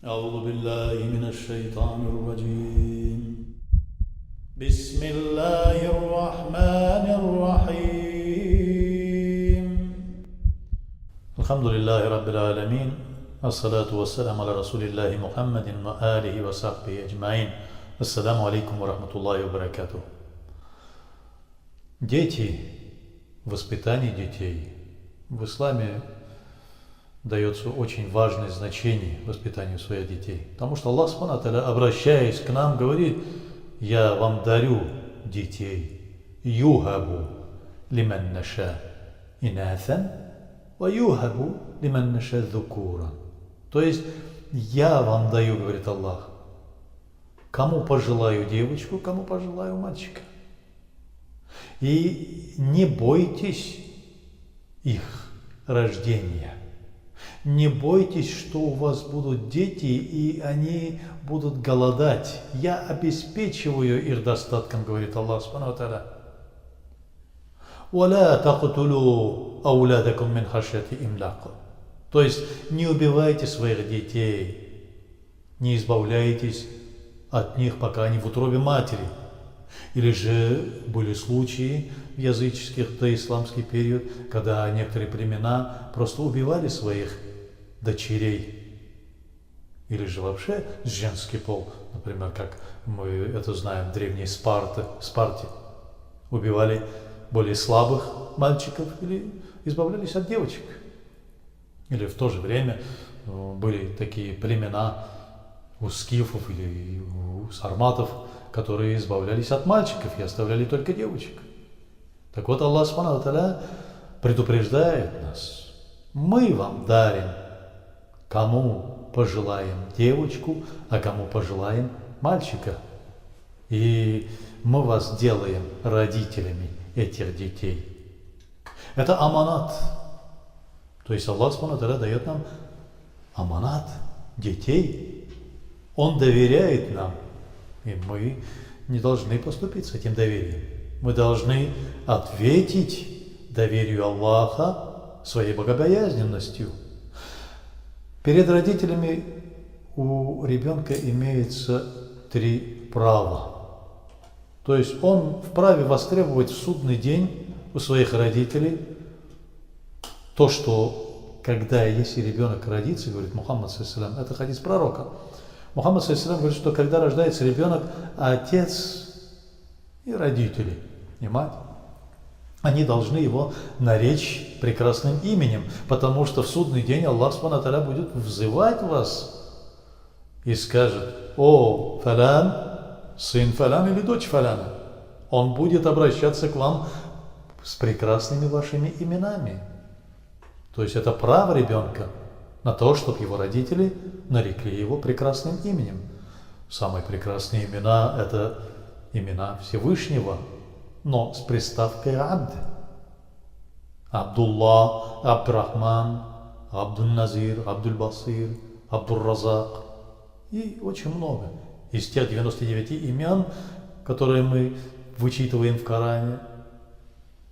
أعوذ بالله من الشيطان الرجيم. بسم الله الرحمن الرحيم. الحمد لله رب العالمين. الصلاة والسلام على رسول الله محمد وآله وصحبه أجمعين. Ассаламу алейкум ва рахматуллахи ва баракатух. Дети, воспитание детей. В исламе дается очень важное значение воспитанию своих детей. Потому что Аллах, Субхану ва Тааля, обращаясь к нам, говорит: «Я вам дарю детей. Юхабу лиман наша инатхан, ва юхабу лиман наша зукуран». То есть, я вам даю, говорит Аллах, кому пожелаю девочку, кому пожелаю мальчика. И не бойтесь их рождения. Не бойтесь, что у вас будут дети, и они будут голодать. Я обеспечиваю их достатком, говорит Аллах Субхану ва Тааля. «Валя тaqtulu аулядакум мин хашяти имлак». То есть, не убивайте своих детей, не избавляйтесь от них, пока они в утробе матери. Или же были случаи в языческих доисламский период, когда некоторые племена просто убивали своих дочерей. Или же вообще женский пол, например, как мы это знаем в древней Спарте, убивали более слабых мальчиков или избавлялись от девочек. Или в то же время были такие племена у скифов или у сарматов, которые избавлялись от мальчиков и оставляли только девочек. Так вот, Аллах Субхану ва Тааля предупреждает нас: мы вам дарим, кому пожелаем девочку, а кому пожелаем мальчика. И мы вас делаем родителями этих детей. Это аманат. То есть Аллах Субхану ва Тааля дает нам аманат детей. Он доверяет нам, и мы не должны поступить с этим доверием. Мы должны ответить доверию Аллаха своей богобоязненностью. Перед родителями у ребенка имеется 3 права. То есть он вправе востребовать в судный день у своих родителей то, что если ребенок родится, говорит Мухаммад ﷺ, это хадис пророка, Мухаммад ﷺ говорит, что когда рождается ребенок, отец и родители, и мать, они должны его наречь прекрасным именем, потому что в судный день Аллах Субхану ва Тааля будет взывать вас и скажет: «О, фалян, сын фалян или дочь фаляна». Он будет обращаться к вам с прекрасными вашими именами. То есть это право ребенка на то, чтобы его родители нарекли его прекрасным именем. Самые прекрасные имена – это имена Всевышнего, но с приставкой «абд». Абдуллах, Абдурахман, Абдуль-Назир, Абдуль-Басир, Абдур-Разак и очень много. Из тех 99 имен, которые мы вычитываем в Коране,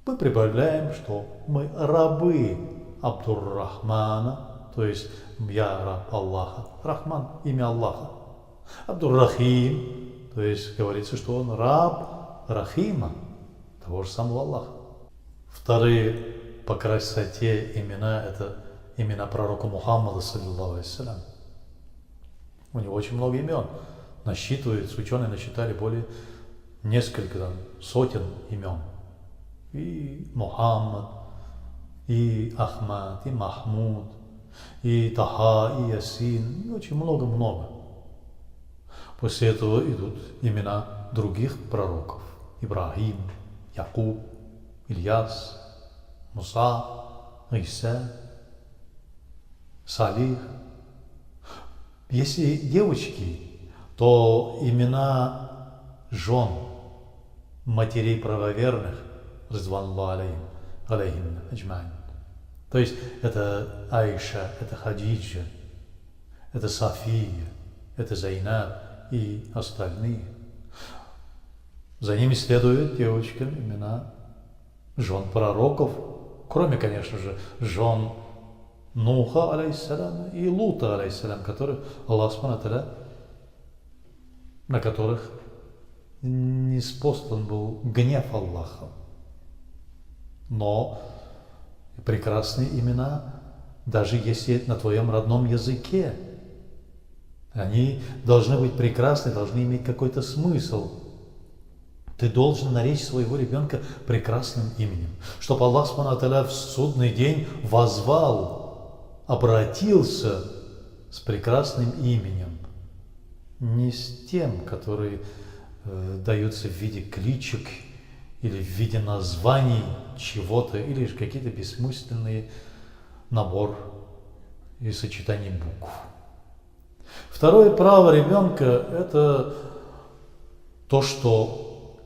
мы прибавляем, что мы рабы Абдур-Рахмана, то есть я раб Аллаха. Рахман – имя Аллаха. Абдур-Рахим, то есть говорится, что он раб Рахима, того же самого Аллаха. Вторые по красоте имена – это имена пророка Мухаммада, саллиллаху алейхи. У него очень много имен. Насчитывается, ученые насчитали более несколько сотен имен. И Мухаммад, и Ахмад, и Махмуд, и Таха, и Ясин, и очень много-много. После этого идут имена других пророков: Ибрахим, Якуб, Ильяс, Муса, Иса, Салих. Если девочки, то имена жен, матерей правоверных, Ридвануллахи алейхим аджмаин. То есть это Аиша, это Хадиджа, это София, это Зайнаб и остальные. За ними следуют девочкам имена жен пророков, кроме, конечно же, жен Нуха, алейхиссалям, и Лута, алейхиссалям, которых Аллах Субхану ва Тааля, на которых ниспослан был гнев Аллаха. Но прекрасные имена, даже если на твоем родном языке, они должны быть прекрасны, должны иметь какой-то смысл. Ты должен наречь своего ребенка прекрасным именем, чтобы Аллах Субхану ва Тааля в судный день возвал, обратился с прекрасным именем, не с тем, который дается в виде кличек или в виде названий чего-то, или же какие-то бессмысленные набор и сочетаний букв. Второе право ребенка – это то, что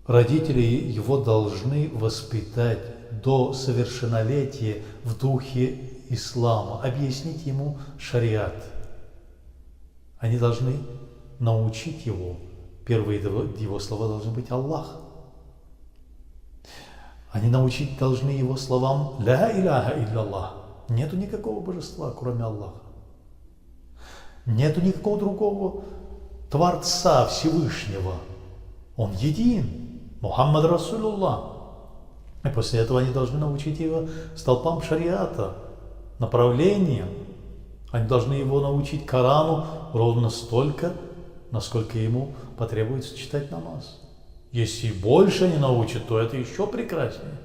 родители его должны воспитать до совершеннолетия в духе ислама, объяснить ему шариат. Они должны научить его, первые его слова должны быть Аллах. Они научить должны его словам «Ля иляха илля-Аллах». Нету никакого божества, кроме Аллаха. Нету никакого другого Творца Всевышнего. Он един. Мухаммад Расулуллах. И после этого они должны научить его столпам шариата, направлениям. Они должны его научить Корану ровно столько, насколько ему потребуется читать намаз. Если больше они научат, то это еще прекраснее.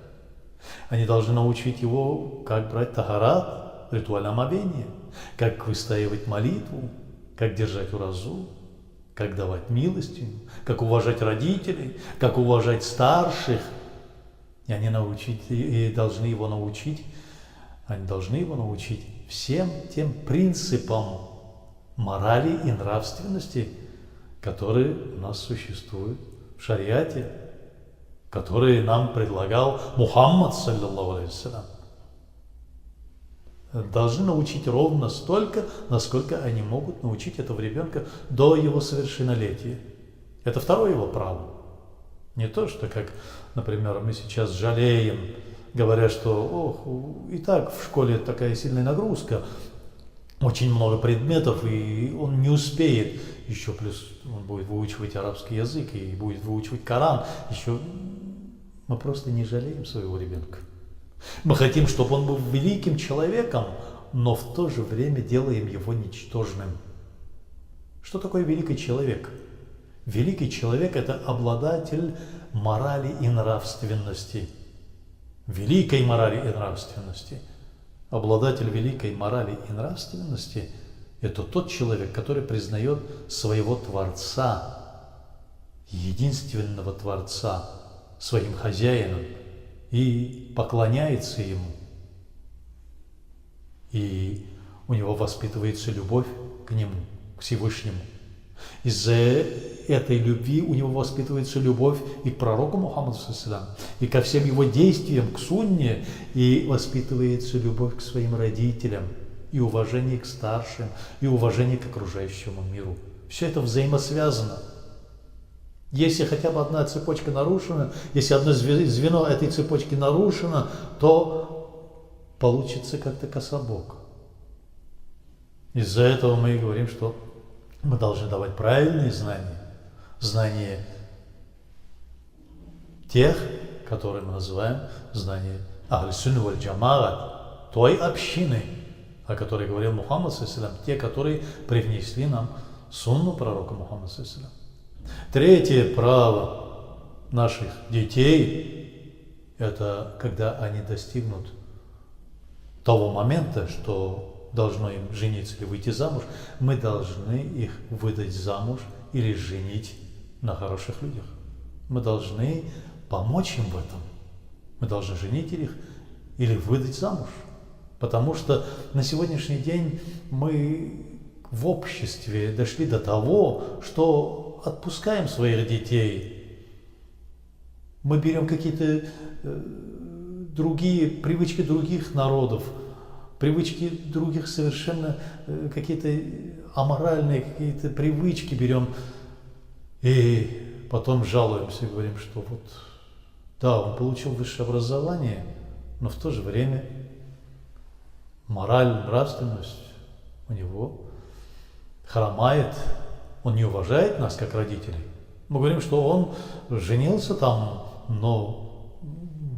Они должны научить его, как брать тахарат, ритуальное омовение, как выстаивать молитву, как держать уразу, как давать милостыню, как уважать родителей, как уважать старших. И они должны его научить всем тем принципам морали и нравственности, которые у нас существуют в шариате, которые нам предлагал Мухаммад, саллаллаху алейхи вассалям. Должны научить ровно столько, насколько они могут научить этого ребенка до его совершеннолетия. Это второе его право. Не то, что, как, например, мы сейчас жалеем, говоря, что и так в школе такая сильная нагрузка, очень много предметов, и он не успеет. Еще плюс он будет выучивать арабский язык и будет выучивать Коран. Еще мы просто не жалеем своего ребенка. Мы хотим, чтобы он был великим человеком, но в то же время делаем его ничтожным. Что такое великий человек? Великий человек – это обладатель морали и нравственности. Великой морали и нравственности. Обладатель великой морали и нравственности – это тот человек, который признает своего Творца, единственного Творца, своим хозяином и поклоняется ему. И у него воспитывается любовь к нему, к Всевышнему. Из-за этой любви у него воспитывается любовь и к пророку Мухаммаду, и ко всем его действиям, к сунне, и воспитывается любовь к своим родителям, и уважение к старшим, и уважение к окружающему миру. Все это взаимосвязано. Если хотя бы одна цепочка нарушена, если одно звено этой цепочки нарушено, то получится как-то кособок. Из-за этого мы и говорим, что мы должны давать правильные знания, знания тех, которые мы называем знания Ахль-Сунна валь-Джамаат, той общины, о которой говорил Мухаммад, те, которые привнесли нам сунну пророка Мухаммада. Третье право наших детей – это когда они достигнут того момента, что должно им жениться или выйти замуж, мы должны их выдать замуж или женить на хороших людях. Мы должны помочь им в этом. Мы должны женить их или выдать замуж. Потому что на сегодняшний день мы в обществе дошли до того, что отпускаем своих детей. Мы берем какие-то другие привычки других народов, привычки других совершенно какие-то аморальные какие-то привычки берем и потом жалуемся и говорим, что вот да, он получил высшее образование, но в то же время мораль, нравственность у него хромает, он не уважает нас как родителей. Мы говорим, что он женился там, но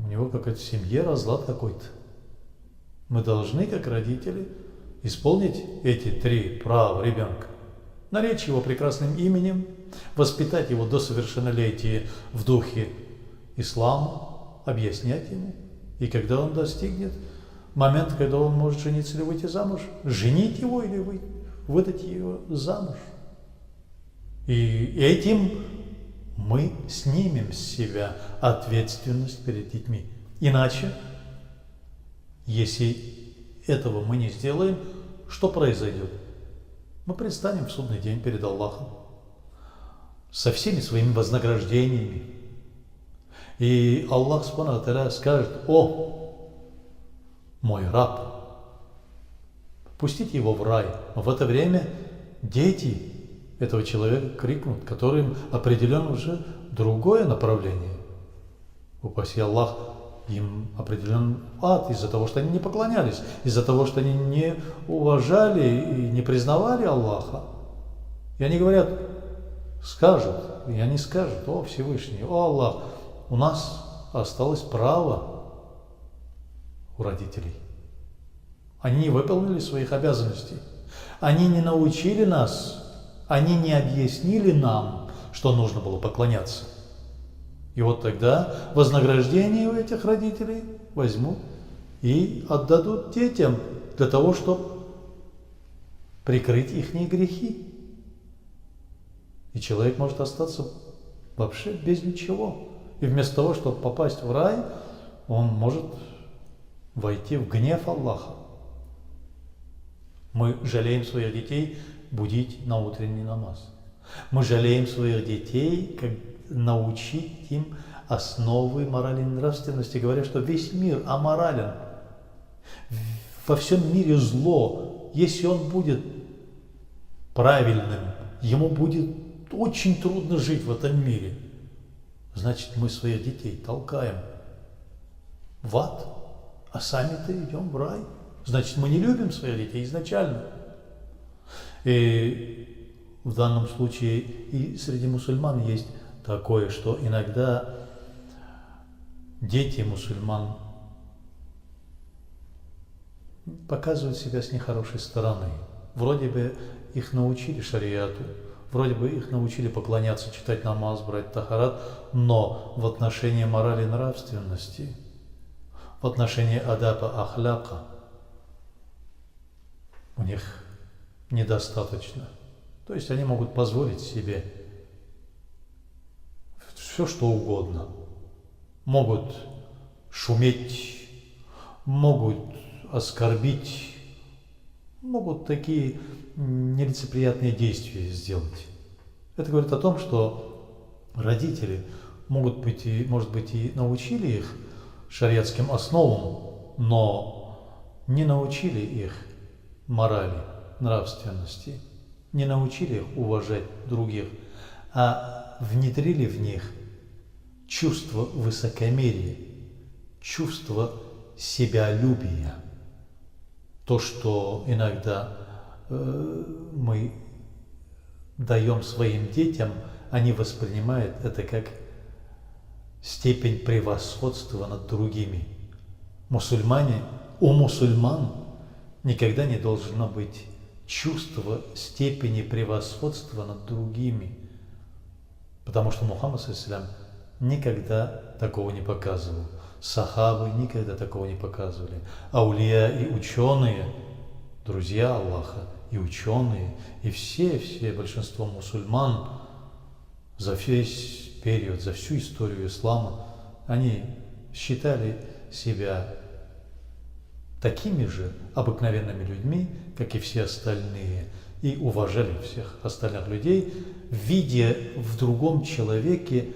у него какая-то в семье разлад какой-то. Мы должны, как родители, исполнить эти 3 права ребенка. Наречь его прекрасным именем, воспитать его до совершеннолетия в духе ислама, объяснять ему. И когда он достигнет момента, когда он может жениться или выйти замуж, женить его или выдать его замуж. И этим мы снимем с себя ответственность перед детьми. Иначе, если этого мы не сделаем, что произойдет? Мы предстанем в судный день перед Аллахом со всеми своими вознаграждениями. И Аллах Субхану ва Тааля скажет: «О, мой раб, пустите его в рай». В это время дети этого человека крикнут, которым определено уже другое направление. Упаси Аллах, им определен ад из-за того, что они не поклонялись, из-за того, что они не уважали и не признавали Аллаха. И они говорят, скажут, и они скажут: «О Всевышний, о Аллах, у нас осталось право у родителей. Они не выполнили своих обязанностей, они не научили нас, они не объяснили нам, что нужно было поклоняться». И вот тогда вознаграждение у этих родителей возьмут и отдадут детям для того, чтобы прикрыть их грехи. И человек может остаться вообще без ничего. И вместо того, чтобы попасть в рай, он может войти в гнев Аллаха. Мы жалеем своих детей будить на утренний намаз. Мы жалеем своих детей, как научить им основы морали и нравственности, говоря, что весь мир аморален. Во всем мире зло. Если он будет правильным, ему будет очень трудно жить в этом мире. Значит, мы своих детей толкаем в ад, а сами-то идем в рай. Значит, мы не любим своих детей изначально. И в данном случае и среди мусульман есть такое, что иногда дети мусульман показывают себя с нехорошей стороны. Вроде бы их научили шариату, вроде бы их научили поклоняться, читать намаз, брать тахарат, но в отношении морали и нравственности, в отношении адаба, ахляка у них недостаточно. То есть они могут позволить себе все, что угодно. Могут шуметь, могут оскорбить, могут такие нелицеприятные действия сделать. Это говорит о том, что родители может быть, и научили их шариатским основам, но не научили их морали, нравственности, не научили их уважать других, а внедрили в них чувство высокомерия, чувство себялюбия. То, что иногда мы даем своим детям, они воспринимают это как степень превосходства над другими. У мусульман никогда не должно быть чувства степени превосходства над другими, потому что Мухаммад ﷺ никогда такого не показывал. Сахабы никогда такого не показывали. Аулия и ученые, друзья Аллаха, и ученые, и все большинство мусульман за весь период, за всю историю ислама, они считали себя такими же обыкновенными людьми, как и все остальные, и уважали всех остальных людей, видя в другом человеке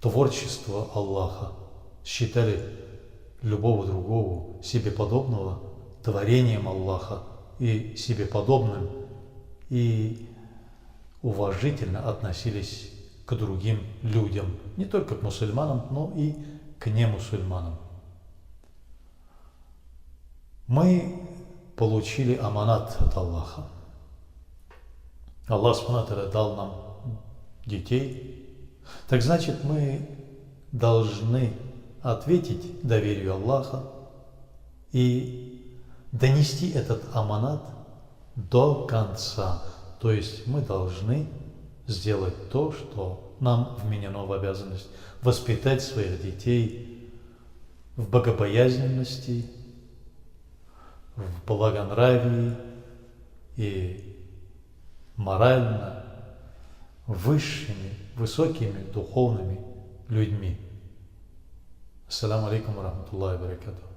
творчество Аллаха, считали любого другого себе подобного творением Аллаха и себе подобным, и уважительно относились к другим людям, не только к мусульманам, но и к немусульманам. Мы получили аманат от Аллаха. Аллах Субхану дал нам детей. Так значит, мы должны ответить доверию Аллаха и донести этот аманат до конца. То есть мы должны сделать то, что нам вменено в обязанность, воспитать своих детей в богобоязненности, в благонравии и морально высшими, высокими духовными людьми. Ассаламу алейкум ва рахматуллахи ва баракатуху.